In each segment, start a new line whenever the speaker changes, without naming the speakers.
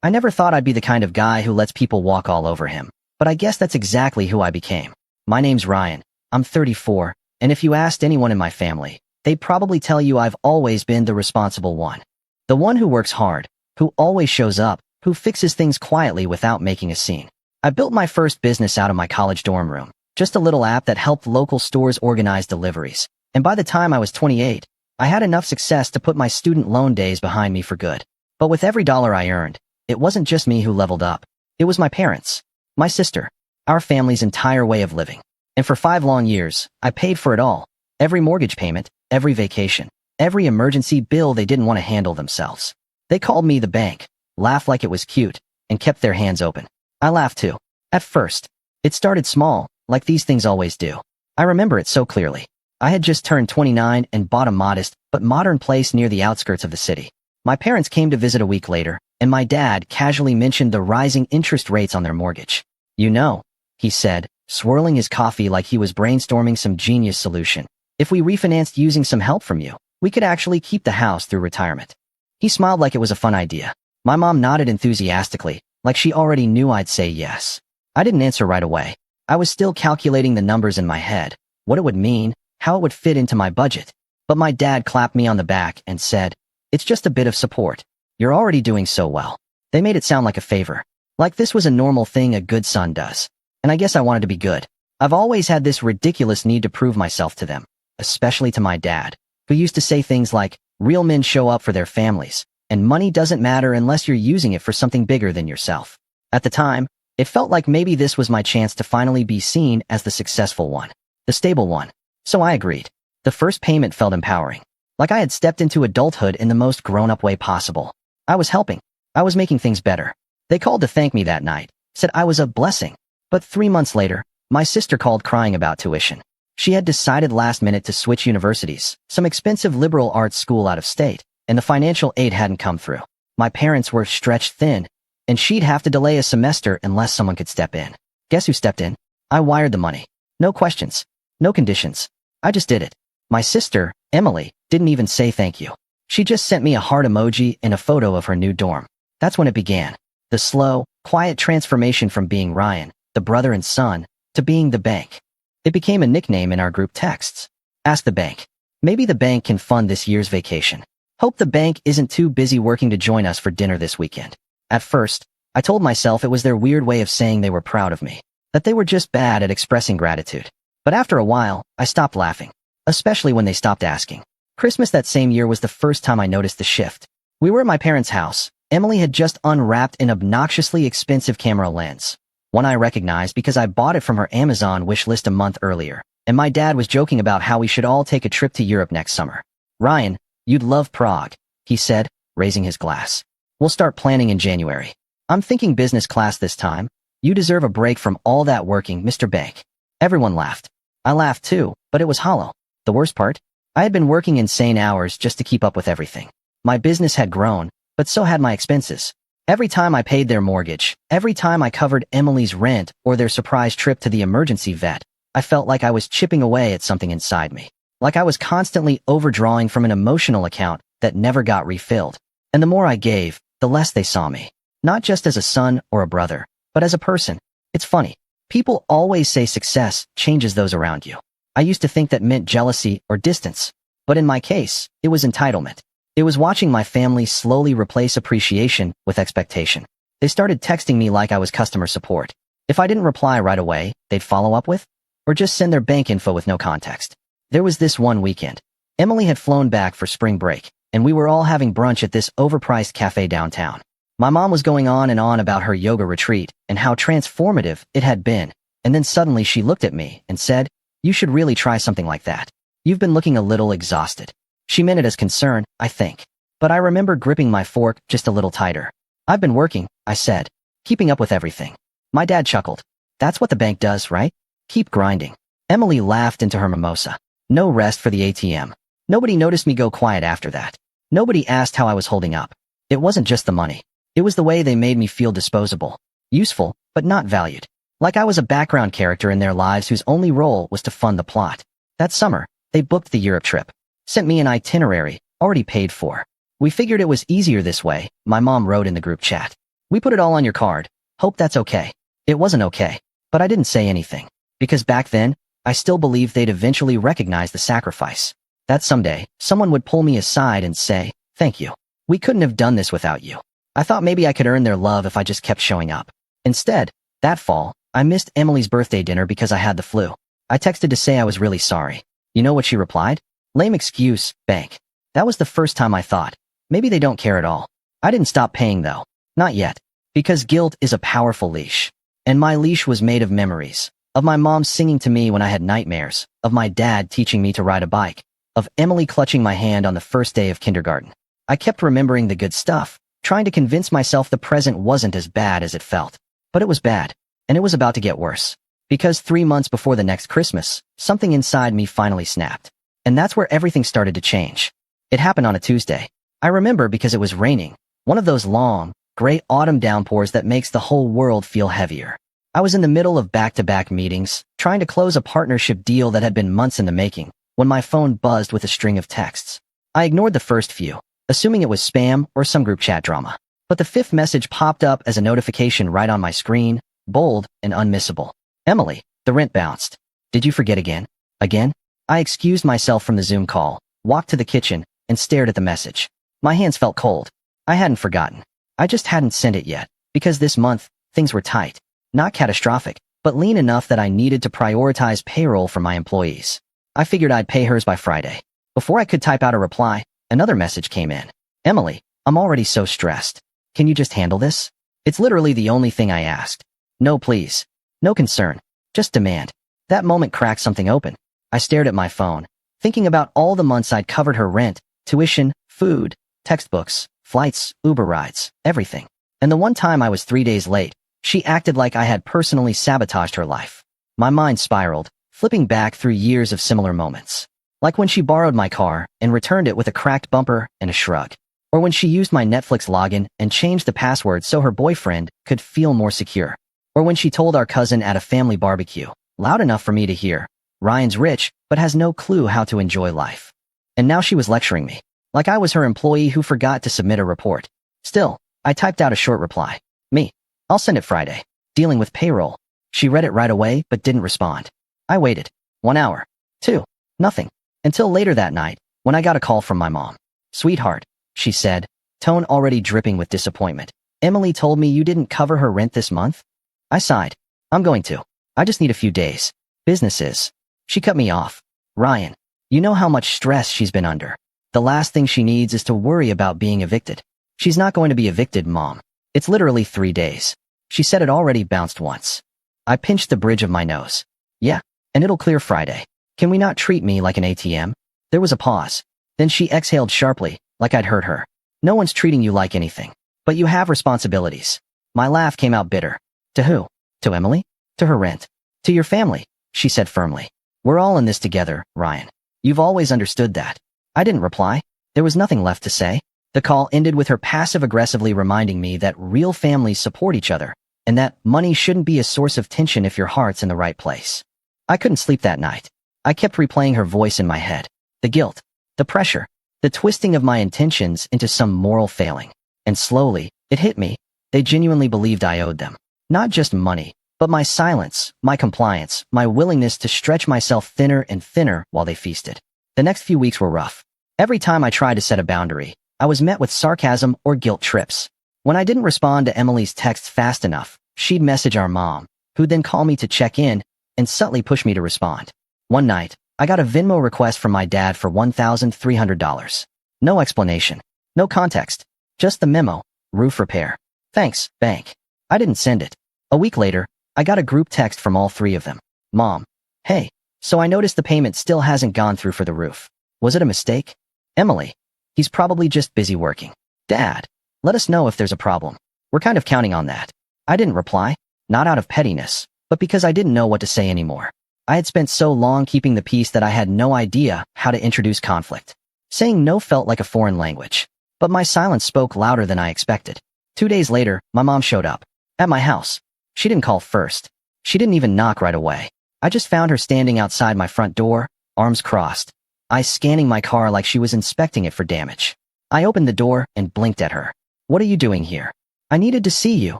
I never thought I'd be the kind of guy who lets people walk all over him, but I guess that's exactly who I became. My name's Ryan. I'm 34, and if you asked anyone in my family, they'd probably tell you I've always been the responsible one. The one who works hard, who always shows up, who fixes things quietly without making a scene. I built my first business out of my college dorm room, just a little app that helped local stores organize deliveries. And by the time I was 28, I had enough success to put my student loan days behind me for good. But with every dollar I earned, it wasn't just me who leveled up. It was my parents, my sister, our family's entire way of living. And for 5 long years, I paid for it all. Every mortgage payment, every vacation, every emergency bill they didn't want to handle themselves. They called me the bank, laughed like it was cute, and kept their hands open. I laughed too. At first, it started small, like these things always do. I remember it so clearly. I had just turned 29 and bought a modest but modern place near the outskirts of the city. My parents came to visit a week later, and my dad casually mentioned the rising interest rates on their mortgage. You know, he said, swirling his coffee like he was brainstorming some genius solution. If we refinanced using some help from you, we could actually keep the house through retirement. He smiled like it was a fun idea. My mom nodded enthusiastically, like she already knew I'd say yes. I didn't answer right away. I was still calculating the numbers in my head, what it would mean, how it would fit into my budget. But my dad clapped me on the back and said, "It's just a bit of support. You're already doing so well." They made it sound like a favor, like this was a normal thing a good son does. And I guess I wanted to be good. I've always had this ridiculous need to prove myself to them, especially to my dad, who used to say things like, real men show up for their families, and money doesn't matter unless you're using it for something bigger than yourself. At the time, it felt like maybe this was my chance to finally be seen as the successful one, the stable one. So I agreed. The first payment felt empowering, like I had stepped into adulthood in the most grown-up way possible. I was helping. I was making things better. They called to thank me that night, said I was a blessing. But 3 months later, my sister called crying about tuition. She had decided last minute to switch universities, some expensive liberal arts school out of state, and the financial aid hadn't come through. My parents were stretched thin, and she'd have to delay a semester unless someone could step in. Guess who stepped in? I wired the money. No questions. No conditions. I just did it. My sister, Emily, didn't even say thank you. She just sent me a heart emoji and a photo of her new dorm. That's when it began. The slow, quiet transformation from being Ryan, the brother and son, to being the bank. It became a nickname in our group texts. Ask the bank. Maybe the bank can fund this year's vacation. Hope the bank isn't too busy working to join us for dinner this weekend. At first, I told myself it was their weird way of saying they were proud of me, that they were just bad at expressing gratitude. But after a while, I stopped laughing, especially when they stopped asking. Christmas that same year was the first time I noticed the shift. We were at my parents' house. Emily had just unwrapped an obnoxiously expensive camera lens, one I recognized because I bought it from her Amazon wish list a month earlier, and my dad was joking about how we should all take a trip to Europe next summer. "Ryan, you'd love Prague," he said, raising his glass. "We'll start planning in January. I'm thinking business class this time. You deserve a break from all that working, Mr. Bank." Everyone laughed. I laughed too, but it was hollow. The worst part? I had been working insane hours just to keep up with everything. My business had grown, but so had my expenses. Every time I paid their mortgage, every time I covered Emily's rent or their surprise trip to the emergency vet, I felt like I was chipping away at something inside me. Like I was constantly overdrawing from an emotional account that never got refilled. And the more I gave, the less they saw me. Not just as a son or a brother, but as a person. It's funny. People always say success changes those around you. I used to think that meant jealousy or distance. But in my case, it was entitlement. It was watching my family slowly replace appreciation with expectation. They started texting me like I was customer support. If I didn't reply right away, they'd follow up with, or just send their bank info with no context. There was this one weekend. Emily had flown back for spring break, and we were all having brunch at this overpriced cafe downtown. My mom was going on and on about her yoga retreat and how transformative it had been, and then suddenly she looked at me and said, "You should really try something like that. You've been looking a little exhausted." She meant it as concern, I think. But I remember gripping my fork just a little tighter. "I've been working," I said, "keeping up with everything." My dad chuckled. "That's what the bank does, right? Keep grinding." Emily laughed into her mimosa. No rest for the ATM. Nobody noticed me go quiet after that. Nobody asked how I was holding up. It wasn't just the money. It was the way they made me feel disposable, useful, but not valued. Like I was a background character in their lives whose only role was to fund the plot. That summer, they booked the Europe trip. Sent me an itinerary, already paid for. "We figured it was easier this way," my mom wrote in the group chat. We put it all on your card. Hope that's okay. It wasn't okay. But I didn't say anything. Because back then, I still believed they'd eventually recognize the sacrifice. That someday, someone would pull me aside and say, "Thank you. We couldn't have done this without you." I thought maybe I could earn their love if I just kept showing up. Instead, that fall, I missed Emily's birthday dinner because I had the flu. I texted to say I was really sorry. You know what she replied? "Lame excuse, bank." That was the first time I thought, maybe they don't care at all. I didn't stop paying though. Not yet. Because guilt is a powerful leash. And my leash was made of memories. Of my mom singing to me when I had nightmares. Of my dad teaching me to ride a bike. Of Emily clutching my hand on the first day of kindergarten. I kept remembering the good stuff, trying to convince myself the present wasn't as bad as it felt. But it was bad. And it was about to get worse. Because 3 months before the next Christmas, something inside me finally snapped. And that's where everything started to change. It happened on a Tuesday. I remember because it was raining. One of those long, gray autumn downpours that makes the whole world feel heavier. I was in the middle of back-to-back meetings, trying to close a partnership deal that had been months in the making, when my phone buzzed with a string of texts. I ignored the first few, assuming it was spam or some group chat drama. But the fifth message popped up as a notification right on my screen, bold and unmissable. "Emily, the rent bounced. Did you forget again?" Again? I excused myself from the Zoom call, walked to the kitchen, and stared at the message. My hands felt cold. I hadn't forgotten. I just hadn't sent it yet, because this month, things were tight. Not catastrophic, but lean enough that I needed to prioritize payroll for my employees. I figured I'd pay hers by Friday. Before I could type out a reply, another message came in. "Emily, I'm already so stressed. Can you just handle this?" It's literally the only thing I asked. No please. No concern. Just demand. That moment cracked something open. I stared at my phone, thinking about all the months I'd covered her rent, tuition, food, textbooks, flights, Uber rides, everything. And the one time I was 3 days late, she acted like I had personally sabotaged her life. My mind spiraled, flipping back through years of similar moments. Like when she borrowed my car and returned it with a cracked bumper and a shrug. Or when she used my Netflix login and changed the password so her boyfriend could feel more secure. Or when she told our cousin at a family barbecue, loud enough for me to hear, "Ryan's rich, but has no clue how to enjoy life." And now she was lecturing me, like I was her employee who forgot to submit a report. Still, I typed out a short reply. "Me. I'll send it Friday. Dealing with payroll." She read it right away, but didn't respond. I waited. 1 hour. 2. Nothing. Until later that night, when I got a call from my mom. "Sweetheart," she said, tone already dripping with disappointment. "Emily told me you didn't cover her rent this month?" I sighed. "I'm going to. I just need a few days. Businesses." She cut me off. "Ryan, you know how much stress she's been under. The last thing she needs is to worry about being evicted." "She's not going to be evicted, Mom. It's literally 3 days. She said it already bounced once." I pinched the bridge of my nose. "Yeah, and it'll clear Friday. Can we not treat me like an ATM?" There was a pause. Then she exhaled sharply, like I'd hurt her. "No one's treating you like anything. But you have responsibilities." My laugh came out bitter. "To who? To Emily? To her rent? To your family?" she said firmly. "We're all in this together, Ryan. You've always understood that." I didn't reply. There was nothing left to say. The call ended with her passive-aggressively reminding me that real families support each other, and that money shouldn't be a source of tension if your heart's in the right place. I couldn't sleep that night. I kept replaying her voice in my head. The guilt, the pressure, the twisting of my intentions into some moral failing. And slowly, it hit me. They genuinely believed I owed them. Not just money, but my silence, my compliance, my willingness to stretch myself thinner and thinner while they feasted. The next few weeks were rough. Every time I tried to set a boundary, I was met with sarcasm or guilt trips. When I didn't respond to Emily's texts fast enough, she'd message our mom, who'd then call me to check in and subtly push me to respond. One night, I got a Venmo request from my dad for $1,300. No explanation. No context. Just the memo. Roof repair. "Thanks, bank." I didn't send it. A week later, I got a group text from all 3 of them. "Mom. Hey, so I noticed the payment still hasn't gone through for the roof. Was it a mistake?" "Emily. He's probably just busy working." "Dad. Let us know if there's a problem. We're kind of counting on that." I didn't reply, not out of pettiness, but because I didn't know what to say anymore. I had spent so long keeping the peace that I had no idea how to introduce conflict. Saying no felt like a foreign language, but my silence spoke louder than I expected. 2 days later, my mom showed up. At my house. She didn't call first. She didn't even knock right away. I just found her standing outside my front door, arms crossed, eyes scanning my car like she was inspecting it for damage. I opened the door and blinked at her. "What are you doing here?" I needed to see you,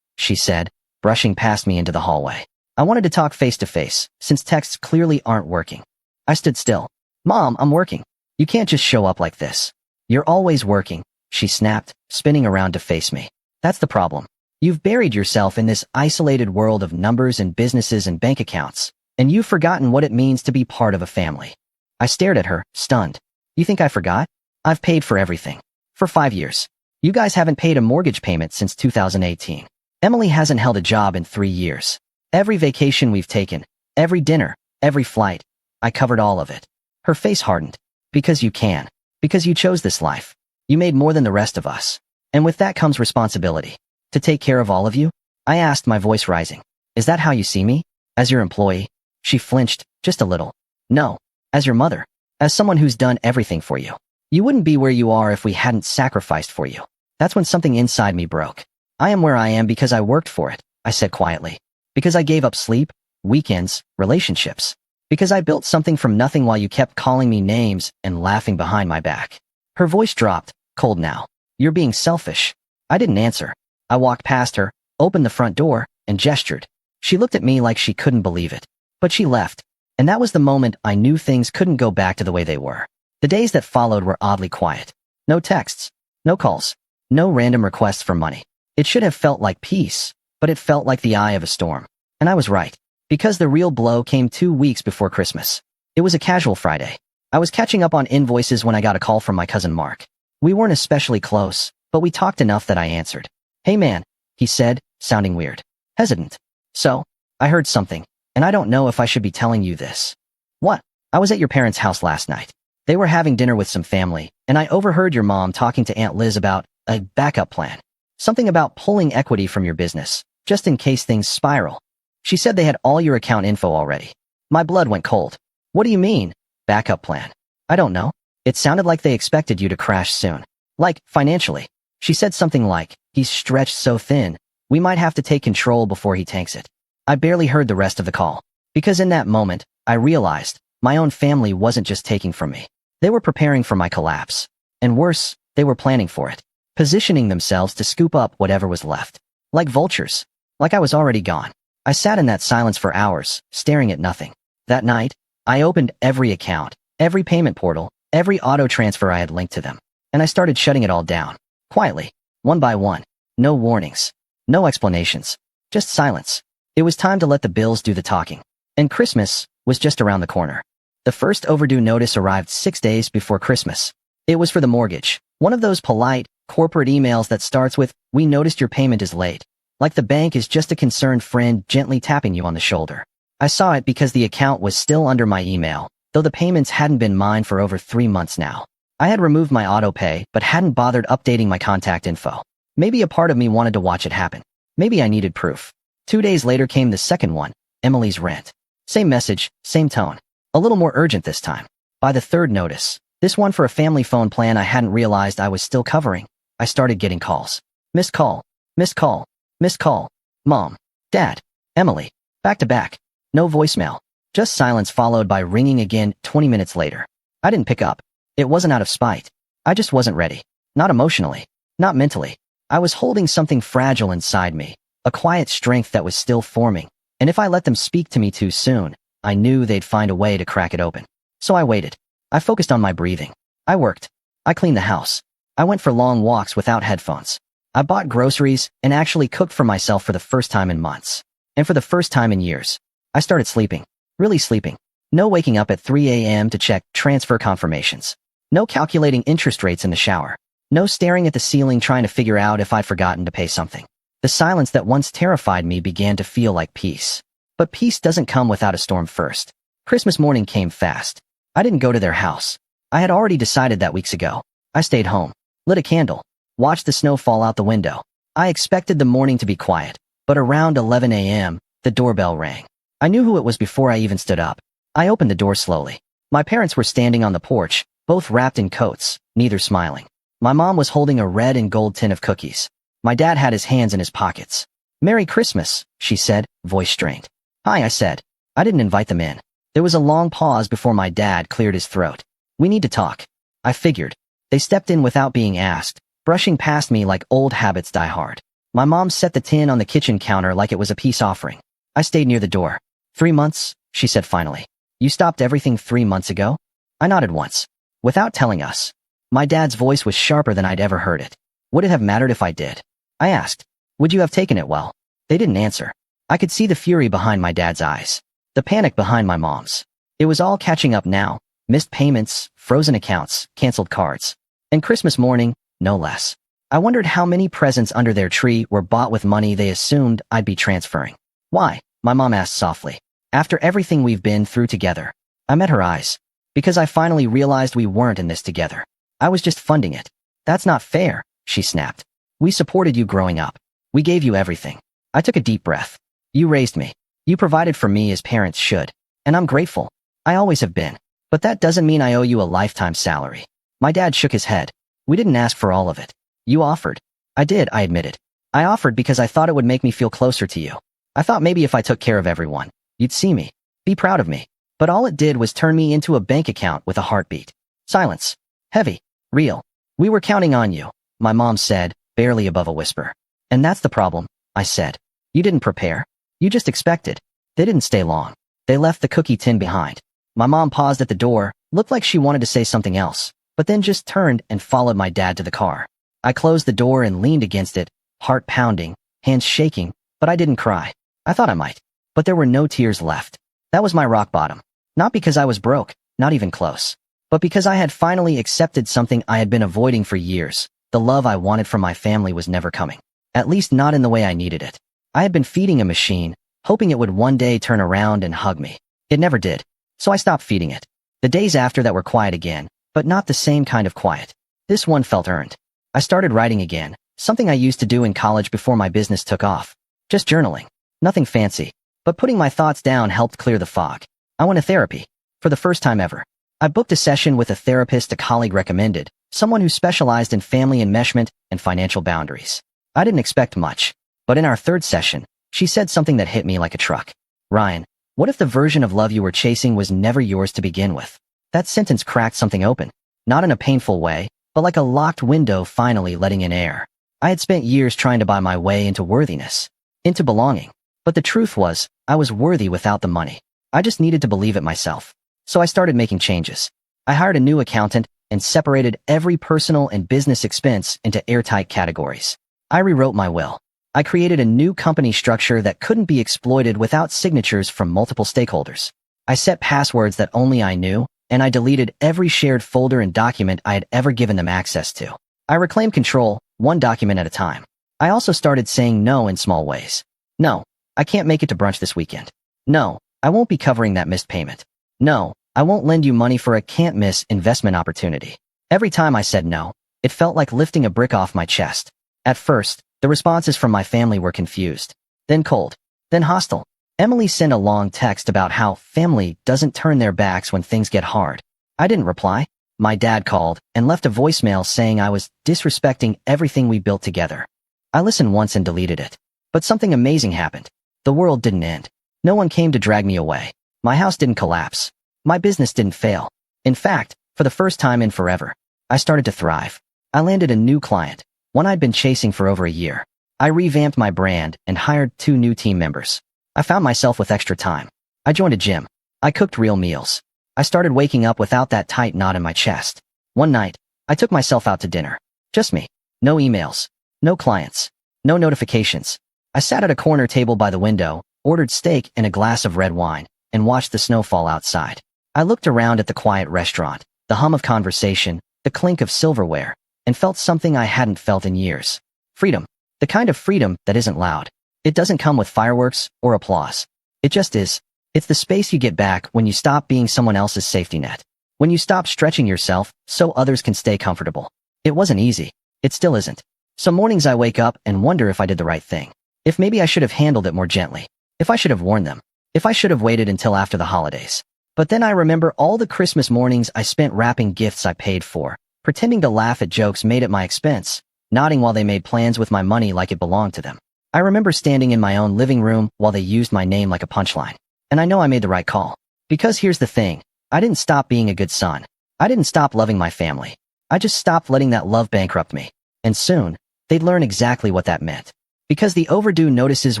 she said, brushing past me into the hallway. I wanted to talk face to face, since texts clearly aren't working. I stood still. Mom, I'm working. You can't just show up like this. You're always working, she snapped, spinning around to face me. That's the problem. You've buried yourself in this isolated world of numbers and businesses and bank accounts, and you've forgotten what it means to be part of a family. I stared at her, stunned. You think I forgot? I've paid for everything. For 5 years. You guys haven't paid a mortgage payment since 2018. Emily hasn't held a job in 3 years. Every vacation we've taken, every dinner, every flight, I covered all of it. Her face hardened. Because you can. Because you chose this life. You made more than the rest of us. And with that comes responsibility. To take care of all of you? I asked, my voice rising. Is that how you see me? As your employee? She flinched, just a little. No. As your mother. As someone who's done everything for you. You wouldn't be where you are if we hadn't sacrificed for you. That's when something inside me broke. I am where I am because I worked for it, I said quietly. Because I gave up sleep, weekends, relationships. Because I built something from nothing while you kept calling me names and laughing behind my back. Her voice dropped, cold now. You're being selfish. I didn't answer. I walked past her, opened the front door, and gestured. She looked at me like she couldn't believe it. But she left. And that was the moment I knew things couldn't go back to the way they were. The days that followed were oddly quiet. No texts. No calls. No random requests for money. It should have felt like peace, but it felt like the eye of a storm. And I was right. Because the real blow came 2 weeks before Christmas. It was a casual Friday. I was catching up on invoices when I got a call from my cousin Mark. We weren't especially close, but we talked enough that I answered. Hey man, he said, sounding weird. Hesitant. So, I heard something, and I don't know if I should be telling you this. What? I was at your parents' house last night. They were having dinner with some family, and I overheard your mom talking to Aunt Liz about a backup plan. Something about pulling equity from your business, just in case things spiral. She said they had all your account info already. My blood went cold. What do you mean, backup plan? I don't know. It sounded like they expected you to crash soon. Like, financially. She said something like, he's stretched so thin, we might have to take control before he tanks it. I barely heard the rest of the call. Because in that moment, I realized, my own family wasn't just taking from me. They were preparing for my collapse. And worse, they were planning for it. Positioning themselves to scoop up whatever was left. Like vultures. Like I was already gone. I sat in that silence for hours, staring at nothing. That night, I opened every account, every payment portal, every auto transfer I had linked to them. And I started shutting it all down. Quietly. One by one. No warnings. No explanations. Just silence. It was time to let the bills do the talking. And Christmas was just around the corner. The first overdue notice arrived 6 days before Christmas. It was for the mortgage. One of those polite, corporate emails that starts with, "We noticed your payment is late." Like the bank is just a concerned friend gently tapping you on the shoulder. I saw it because the account was still under my email, though the payments hadn't been mine for over 3 months now. I had removed my autopay, but hadn't bothered updating my contact info. Maybe a part of me wanted to watch it happen. Maybe I needed proof. 2 days later came the second one, Emily's rent. Same message, same tone. A little more urgent this time. By the third notice, this one for a family phone plan I hadn't realized I was still covering, I started getting calls. Missed call. Missed call. Missed call. Mom. Dad. Emily. Back to back. No voicemail. Just silence followed by ringing again 20 minutes later. I didn't pick up. It wasn't out of spite. I just wasn't ready. Not emotionally. Not mentally. I was holding something fragile inside me, a quiet strength that was still forming, and if I let them speak to me too soon, I knew they'd find a way to crack it open. So I waited. I focused on my breathing. I worked. I cleaned the house. I went for long walks without headphones. I bought groceries and actually cooked for myself for the first time in months. And for the first time in years, I started sleeping. Really sleeping. No waking up at 3 a.m. to check transfer confirmations. No calculating interest rates in the shower. No staring at the ceiling trying to figure out if I'd forgotten to pay something. The silence that once terrified me began to feel like peace. But peace doesn't come without a storm first. Christmas morning came fast. I didn't go to their house. I had already decided that weeks ago. I stayed home, lit a candle, watched the snow fall out the window. I expected the morning to be quiet, but around 11 a.m., the doorbell rang. I knew who it was before I even stood up. I opened the door slowly. My parents were standing on the porch, both wrapped in coats, neither smiling. My mom was holding a red and gold tin of cookies. My dad had his hands in his pockets. "Merry Christmas," she said, voice strained. "Hi," I said. I didn't invite them in. There was a long pause before my dad cleared his throat. "We need to talk." I figured. They stepped in without being asked, brushing past me like old habits die hard. My mom set the tin on the kitchen counter like it was a peace offering. I stayed near the door. 3 months, she said finally. You stopped everything 3 months ago? I nodded once. Without telling us. My dad's voice was sharper than I'd ever heard it. Would it have mattered if I did? I asked. Would you have taken it well? They didn't answer. I could see the fury behind my dad's eyes. The panic behind my mom's. It was all catching up now. Missed payments, frozen accounts, canceled cards. And Christmas morning, no less. I wondered how many presents under their tree were bought with money they assumed I'd be transferring. Why? My mom asked softly. After everything we've been through together. I met her eyes. Because I finally realized we weren't in this together. I was just funding it. That's not fair, she snapped. We supported you growing up. We gave you everything. I took a deep breath. You raised me. You provided for me as parents should. And I'm grateful. I always have been. But that doesn't mean I owe you a lifetime salary. My dad shook his head. We didn't ask for all of it. You offered. I did, I admitted. I offered because I thought it would make me feel closer to you. I thought maybe if I took care of everyone, you'd see me. Be proud of me. But all it did was turn me into a bank account with a heartbeat. Silence. Heavy. Real. We were counting on you, my mom said, barely above a whisper. And that's the problem, I said. You didn't prepare. You just expected. They didn't stay long. They left the cookie tin behind. My mom paused at the door, looked like she wanted to say something else, but then just turned and followed my dad to the car. I closed the door and leaned against it, heart pounding, hands shaking, but I didn't cry. I thought I might. But there were no tears left. That was my rock bottom. Not because I was broke, not even close. But because I had finally accepted something I had been avoiding for years. The love I wanted from my family was never coming. At least not in the way I needed it. I had been feeding a machine, hoping it would one day turn around and hug me. It never did. So I stopped feeding it. The days after that were quiet again, but not the same kind of quiet. This one felt earned. I started writing again, something I used to do in college before my business took off. Just journaling. Nothing fancy. But putting my thoughts down helped clear the fog. I went to therapy. For the first time ever. I booked a session with a therapist a colleague recommended, someone who specialized in family enmeshment and financial boundaries. I didn't expect much. But in our third session, she said something that hit me like a truck. Ryan, what if the version of love you were chasing was never yours to begin with? That sentence cracked something open. Not in a painful way, but like a locked window finally letting in air. I had spent years trying to buy my way into worthiness. Into belonging. But the truth was, I was worthy without the money. I just needed to believe it myself. So I started making changes. I hired a new accountant and separated every personal and business expense into airtight categories. I rewrote my will. I created a new company structure that couldn't be exploited without signatures from multiple stakeholders. I set passwords that only I knew, and I deleted every shared folder and document I had ever given them access to. I reclaimed control, one document at a time. I also started saying no in small ways. No, I can't make it to brunch this weekend. No, I won't be covering that missed payment. No, I won't lend you money for a can't-miss investment opportunity. Every time I said no, it felt like lifting a brick off my chest. At first, the responses from my family were confused, then cold, then hostile. Emily sent a long text about how family doesn't turn their backs when things get hard. I didn't reply. My dad called and left a voicemail saying I was disrespecting everything we built together. I listened once and deleted it. But something amazing happened. The world didn't end. No one came to drag me away. My house didn't collapse. My business didn't fail. In fact, for the first time in forever, I started to thrive. I landed a new client, one I'd been chasing for over a year. I revamped my brand and hired 2 new team members. I found myself with extra time. I joined a gym. I cooked real meals. I started waking up without that tight knot in my chest. One night, I took myself out to dinner. Just me. No emails. No clients. No notifications. I sat at a corner table by the window, ordered steak and a glass of red wine, and watched the snow fall outside. I looked around at the quiet restaurant, the hum of conversation, the clink of silverware, and felt something I hadn't felt in years. Freedom. The kind of freedom that isn't loud. It doesn't come with fireworks or applause. It just is. It's the space you get back when you stop being someone else's safety net. When you stop stretching yourself so others can stay comfortable. It wasn't easy. It still isn't. Some mornings I wake up and wonder if I did the right thing. If maybe I should have handled it more gently. If I should have warned them. If I should have waited until after the holidays. But then I remember all the Christmas mornings I spent wrapping gifts I paid for, pretending to laugh at jokes made at my expense, nodding while they made plans with my money like it belonged to them. I remember standing in my own living room while they used my name like a punchline. And I know I made the right call. Because here's the thing. I didn't stop being a good son. I didn't stop loving my family. I just stopped letting that love bankrupt me. And soon, they'd learn exactly what that meant. Because the overdue notices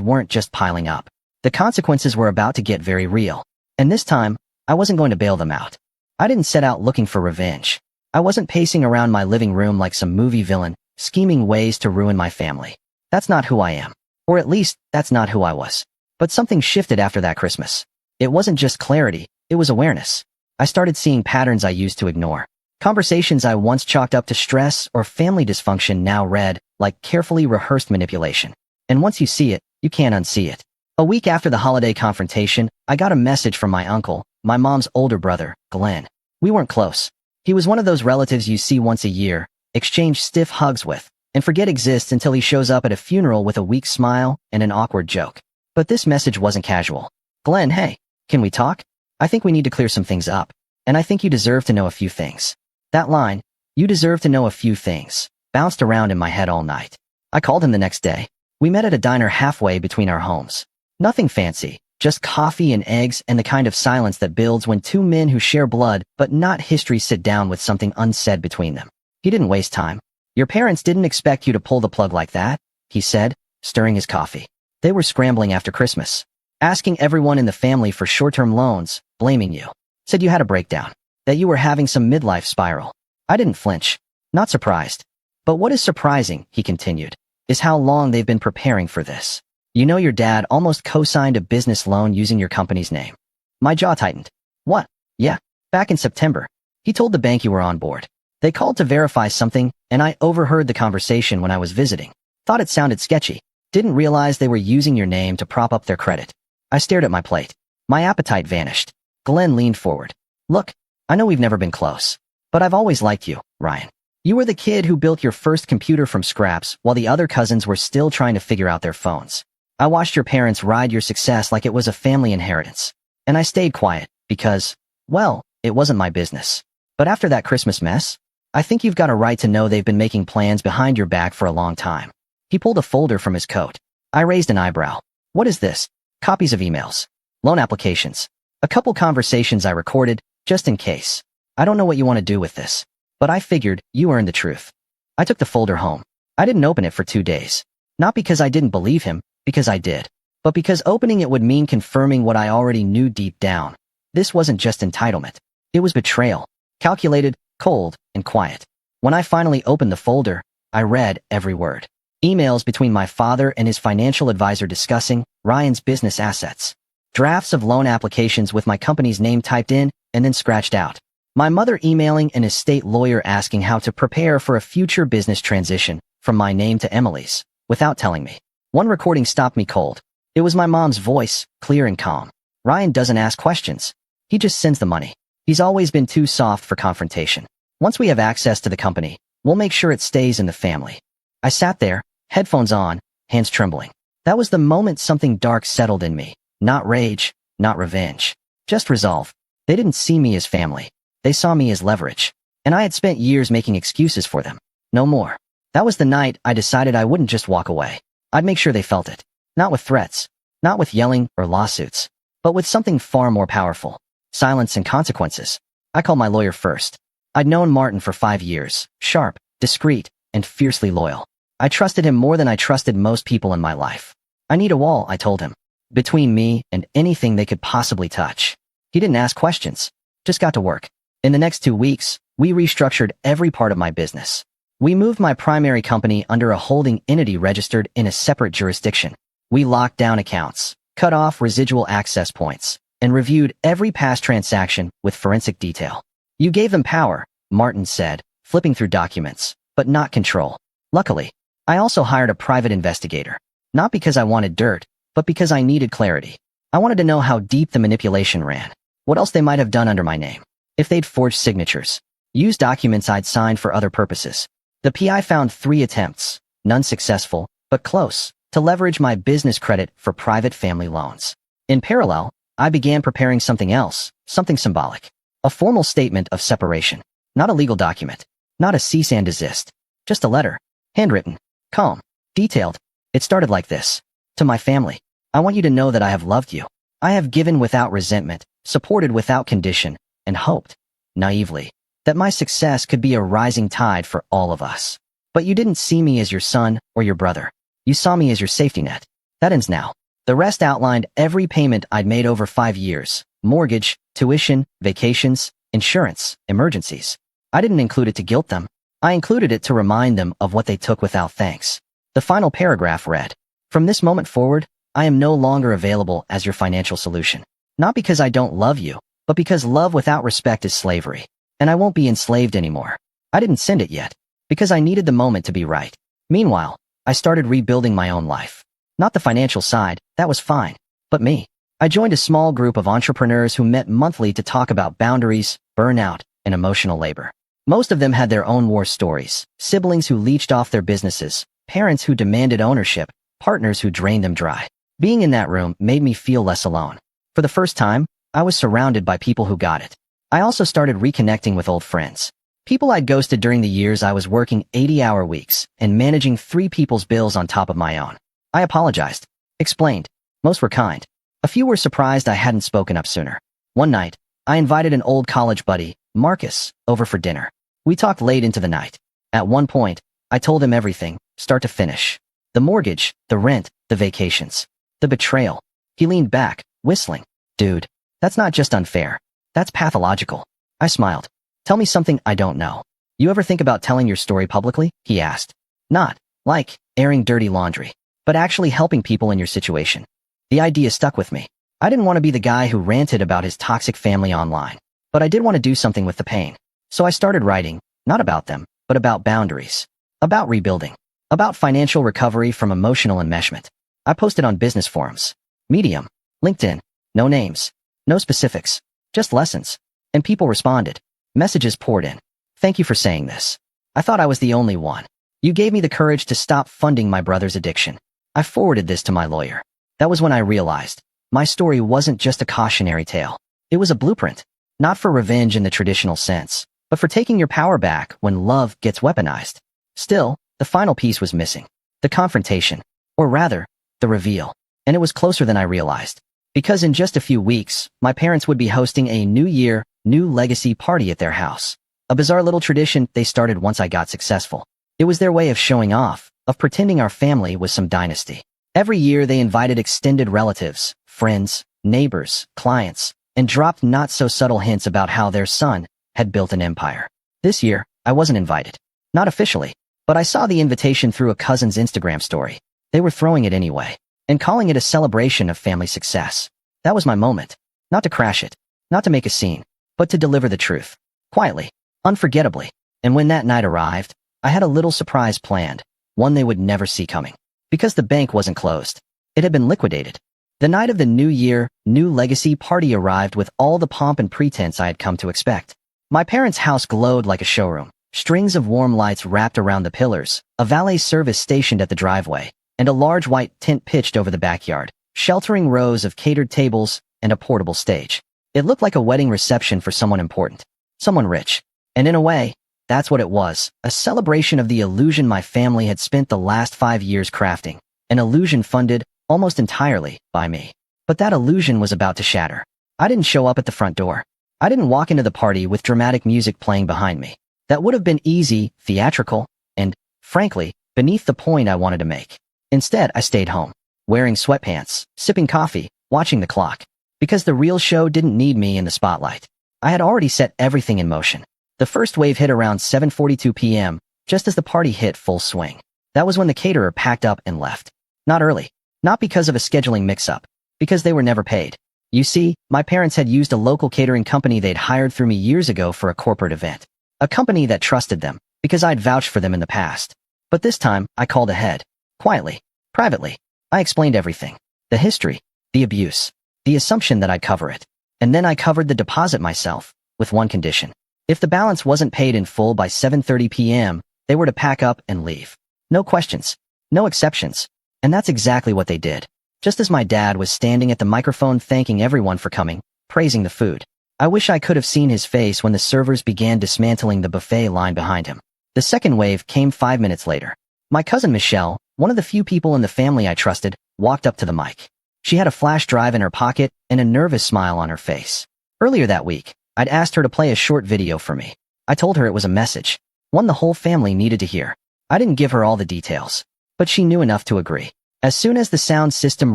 weren't just piling up. The consequences were about to get very real. And this time, I wasn't going to bail them out. I didn't set out looking for revenge. I wasn't pacing around my living room like some movie villain, scheming ways to ruin my family. That's not who I am. Or at least, that's not who I was. But something shifted after that Christmas. It wasn't just clarity, it was awareness. I started seeing patterns I used to ignore. Conversations I once chalked up to stress or family dysfunction now read like carefully rehearsed manipulation. And once you see it, you can't unsee it. A week after the holiday confrontation, I got a message from my uncle, my mom's older brother, Glenn. We weren't close. He was one of those relatives you see once a year, exchange stiff hugs with, and forget exists until he shows up at a funeral with a weak smile and an awkward joke. But this message wasn't casual. Glenn, hey, can we talk? I think we need to clear some things up. And I think you deserve to know a few things. That line, you deserve to know a few things, bounced around in my head all night. I called him the next day. We met at a diner halfway between our homes. Nothing fancy, just coffee and eggs and the kind of silence that builds when two men who share blood but not history sit down with something unsaid between them. He didn't waste time. Your parents didn't expect you to pull the plug like that, he said, stirring his coffee. They were scrambling after Christmas, asking everyone in the family for short-term loans, blaming you. Said you had a breakdown, that you were having some midlife spiral. I didn't flinch. Not surprised. But what is surprising, he continued, is how long they've been preparing for this. You know your dad almost co-signed a business loan using your company's name. My jaw tightened. What? Yeah, back in September. He told the bank you were on board. They called to verify something, and I overheard the conversation when I was visiting. Thought it sounded sketchy. Didn't realize they were using your name to prop up their credit. I stared at my plate. My appetite vanished. Glenn leaned forward. Look, I know we've never been close, but I've always liked you, Ryan. You were the kid who built your first computer from scraps while the other cousins were still trying to figure out their phones. I watched your parents ride your success like it was a family inheritance. And I stayed quiet because, well, it wasn't my business. But after that Christmas mess, I think you've got a right to know they've been making plans behind your back for a long time. He pulled a folder from his coat. I raised an eyebrow. What is this? Copies of emails. Loan applications. A couple conversations I recorded, just in case. I don't know what you want to do with this. But I figured you earned the truth. I took the folder home. I didn't open it for 2 days. Not because I didn't believe him, because I did. But because opening it would mean confirming what I already knew deep down. This wasn't just entitlement. It was betrayal. Calculated, cold, and quiet. When I finally opened the folder, I read every word. Emails between my father and his financial advisor discussing Ryan's business assets. Drafts of loan applications with my company's name typed in and then scratched out. My mother emailing an estate lawyer asking how to prepare for a future business transition from my name to Emily's, without telling me. One recording stopped me cold. It was my mom's voice, clear and calm. Ryan doesn't ask questions. He just sends the money. He's always been too soft for confrontation. Once we have access to the company, we'll make sure it stays in the family. I sat there, headphones on, hands trembling. That was the moment something dark settled in me. Not rage, not revenge. Just resolve. They didn't see me as family. They saw me as leverage. And I had spent years making excuses for them. No more. That was the night I decided I wouldn't just walk away. I'd make sure they felt it. Not with threats. Not with yelling or lawsuits. But with something far more powerful. Silence and consequences. I called my lawyer first. I'd known Martin for 5 years. Sharp, discreet, and fiercely loyal. I trusted him more than I trusted most people in my life. I need a wall, I told him. Between me and anything they could possibly touch. He didn't ask questions. Just got to work. In the next 2 weeks, we restructured every part of my business. We moved my primary company under a holding entity registered in a separate jurisdiction. We locked down accounts, cut off residual access points, and reviewed every past transaction with forensic detail. You gave them power, Martin said, flipping through documents, but not control. Luckily, I also hired a private investigator. Not because I wanted dirt, but because I needed clarity. I wanted to know how deep the manipulation ran. What else they might have done under my name. If they'd forged signatures. Used documents I'd signed for other purposes. The PI found 3 attempts, none successful, but close, to leverage my business credit for private family loans. In parallel, I began preparing something else, something symbolic. A formal statement of separation. Not a legal document. Not a cease and desist. Just a letter. Handwritten. Calm. Detailed. It started like this. To my family. I want you to know that I have loved you. I have given without resentment, supported without condition, and hoped, naively, that my success could be a rising tide for all of us. But you didn't see me as your son or your brother. You saw me as your safety net. That ends now. The rest outlined every payment I'd made over 5 years. Mortgage, tuition, vacations, insurance, emergencies. I didn't include it to guilt them. I included it to remind them of what they took without thanks. The final paragraph read, "From this moment forward, I am no longer available as your financial solution. Not because I don't love you, but because love without respect is slavery. And I won't be enslaved anymore." I didn't send it yet, because I needed the moment to be right. Meanwhile, I started rebuilding my own life. Not the financial side, that was fine. But me. I joined a small group of entrepreneurs who met monthly to talk about boundaries, burnout, and emotional labor. Most of them had their own war stories, siblings who leached off their businesses, parents who demanded ownership, partners who drained them dry. Being in that room made me feel less alone. For the first time, I was surrounded by people who got it. I also started reconnecting with old friends. People I'd ghosted during the years I was working 80-hour weeks and managing 3 people's bills on top of my own. I apologized. Explained. Most were kind. A few were surprised I hadn't spoken up sooner. One night, I invited an old college buddy, Marcus, over for dinner. We talked late into the night. At one point, I told him everything, start to finish. The mortgage, the rent, the vacations, the betrayal. He leaned back, whistling. "Dude, that's not just unfair. That's pathological." I smiled. "Tell me something I don't know. You ever think about telling your story publicly?" he asked. "Not, like, airing dirty laundry, but actually helping people in your situation." The idea stuck with me. I didn't want to be the guy who ranted about his toxic family online, but I did want to do something with the pain. So I started writing, not about them, but about boundaries, about rebuilding, about financial recovery from emotional enmeshment. I posted on business forums, Medium, LinkedIn, no names, no specifics, just lessons. And people responded. Messages poured in. "Thank you for saying this. I thought I was the only one. You gave me the courage to stop funding my brother's addiction." I forwarded this to my lawyer. That was when I realized my story wasn't just a cautionary tale. It was a blueprint, not for revenge in the traditional sense, but for taking your power back when love gets weaponized. Still, the final piece was missing. The confrontation, or rather, the reveal. And it was closer than I realized. Because in just a few weeks, my parents would be hosting a New Year, New Legacy party at their house. A bizarre little tradition they started once I got successful. It was their way of showing off, of pretending our family was some dynasty. Every year they invited extended relatives, friends, neighbors, clients, and dropped not-so-subtle hints about how their son had built an empire. This year, I wasn't invited. Not officially, but I saw the invitation through a cousin's Instagram story. They were throwing it anyway, and calling it a celebration of family success. That was my moment. Not to crash it, not to make a scene, but to deliver the truth. Quietly, unforgettably. And when that night arrived, I had a little surprise planned, one they would never see coming. Because the bank wasn't closed. It had been liquidated. The night of the New Year, New Legacy party arrived with all the pomp and pretense I had come to expect. My parents' house glowed like a showroom. Strings of warm lights wrapped around the pillars, a valet service stationed at the driveway, and a large white tent pitched over the backyard, sheltering rows of catered tables and a portable stage. It looked like a wedding reception for someone important, someone rich. And in a way, that's what it was, a celebration of the illusion my family had spent the last 5 years crafting, an illusion funded, almost entirely, by me. But that illusion was about to shatter. I didn't show up at the front door. I didn't walk into the party with dramatic music playing behind me. That would have been easy, theatrical, and, frankly, beneath the point I wanted to make. Instead, I stayed home, wearing sweatpants, sipping coffee, watching the clock. Because the real show didn't need me in the spotlight. I had already set everything in motion. The first wave hit around 7:42 p.m., just as the party hit full swing. That was when the caterer packed up and left. Not early. Not because of a scheduling mix-up. Because they were never paid. You see, my parents had used a local catering company they'd hired through me years ago for a corporate event. A company that trusted them, because I'd vouched for them in the past. But this time, I called ahead. Quietly. Privately. I explained everything. The history. The abuse. The assumption that I'd cover it. And then I covered the deposit myself, with one condition. If the balance wasn't paid in full by 7:30 p.m., they were to pack up and leave. No questions. No exceptions. And that's exactly what they did. Just as my dad was standing at the microphone thanking everyone for coming, praising the food. I wish I could have seen his face when the servers began dismantling the buffet line behind him. The second wave came 5 minutes later. My cousin Michelle, one of the few people in the family I trusted, walked up to the mic. She had a flash drive in her pocket and a nervous smile on her face. Earlier that week, I'd asked her to play a short video for me. I told her it was a message, one the whole family needed to hear. I didn't give her all the details. but she knew enough to agree. As soon as the sound system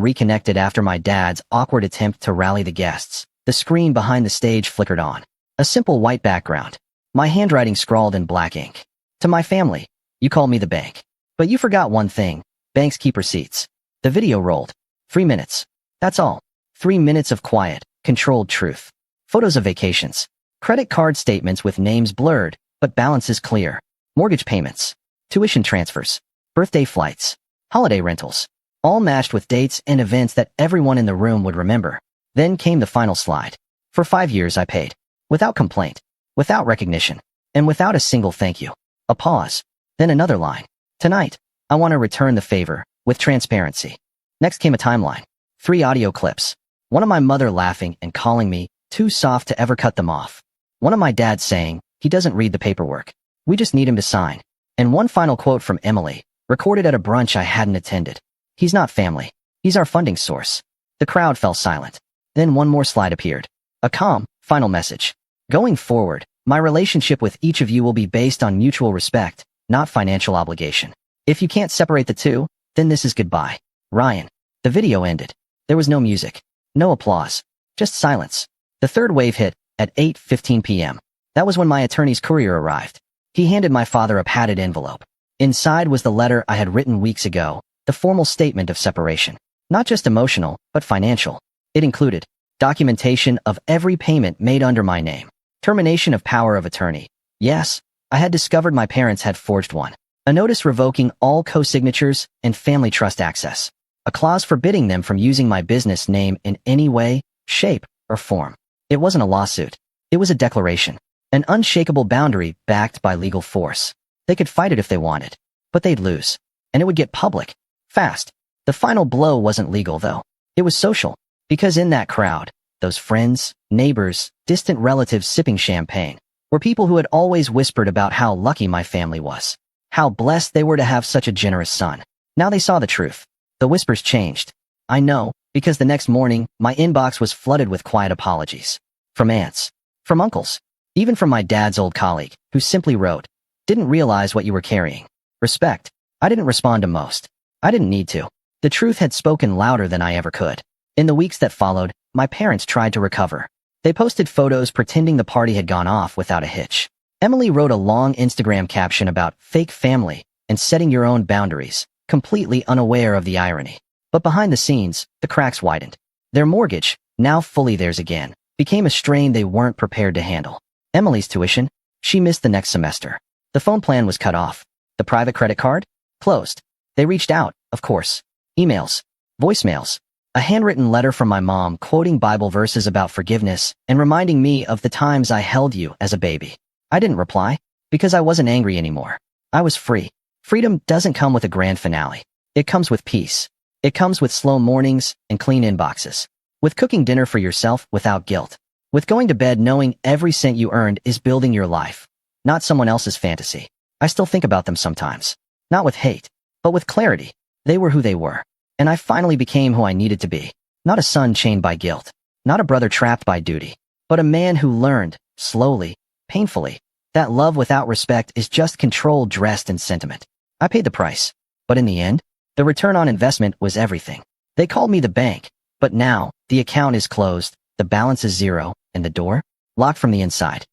reconnected after my dad's awkward attempt to rally the guests, the screen behind the stage flickered on. A simple white background. My handwriting scrawled in black ink. To my family, you call me the bank. But you forgot one thing. Banks keep receipts. The video rolled. 3 minutes. That's all. 3 minutes of quiet, controlled truth. Photos of vacations. Credit card statements with names blurred, but balances clear. Mortgage payments. Tuition transfers. Birthday flights. Holiday rentals. All matched with dates and events that everyone in the room would remember. Then came the final slide. For 5 years I paid. Without complaint. Without recognition. And without a single thank you. A pause. Then another line. Tonight, I want to return the favor, with transparency. Next came a timeline. 3 audio clips. One of my mother laughing and calling me too soft to ever cut them off. One of my dad saying, he doesn't read the paperwork. We just need him to sign. And one final quote from Emily, recorded at a brunch I hadn't attended. He's not family. He's our funding source. The crowd fell silent. Then one more slide appeared. A calm, final message. Going forward, my relationship with each of you will be based on mutual respect, not financial obligation. If you can't separate the two, then this is goodbye. Ryan. The video ended. There was no music. No applause. Just silence. The third wave hit at 8:15 p.m. That was when my attorney's courier arrived. He handed my father a padded envelope. Inside was the letter I had written weeks ago, the formal statement of separation. Not just emotional, but financial. It included documentation of every payment made under my name. Termination of power of attorney. Yes, I had discovered my parents had forged one. A notice revoking all co-signatures and family trust access. A clause forbidding them from using my business name in any way, shape, or form. It wasn't a lawsuit. It was a declaration. An unshakable boundary backed by legal force. They could fight it if they wanted, but they'd lose. And it would get public. Fast. The final blow wasn't legal, though. It was social. Because in that crowd, those friends, neighbors, distant relatives sipping champagne, were people who had always whispered about how lucky my family was. How blessed they were to have such a generous son. Now they saw the truth. The whispers changed. I know, because the next morning, my inbox was flooded with quiet apologies. From aunts. From uncles. Even from my dad's old colleague, who simply wrote, "Didn't realize what you were carrying." Respect. I didn't respond to most. I didn't need to. The truth had spoken louder than I ever could. In the weeks that followed, my parents tried to recover. They posted photos pretending the party had gone off without a hitch. Emily wrote a long Instagram caption about fake family and setting your own boundaries, completely unaware of the irony. But behind the scenes, the cracks widened. Their mortgage, now fully theirs again, became a strain they weren't prepared to handle. Emily's tuition, she missed the next semester. The phone plan was cut off. The private credit card? Closed. They reached out, of course. Emails. Voicemails. A handwritten letter from my mom quoting Bible verses about forgiveness and reminding me of the times I held you as a baby. I didn't reply, because I wasn't angry anymore. I was free. Freedom doesn't come with a grand finale. It comes with peace. It comes with slow mornings and clean inboxes. With cooking dinner for yourself without guilt. With going to bed knowing every cent you earned is building your life, not someone else's fantasy. I still think about them sometimes. Not with hate, but with clarity. They were who they were. And I finally became who I needed to be. Not a son chained by guilt. Not a brother trapped by duty. But a man who learned, slowly, painfully, that love without respect is just control dressed in sentiment. I paid the price. But in the end, the return on investment was everything. They called me the bank. But now, the account is closed, the balance is zero, and the door? Locked from the inside.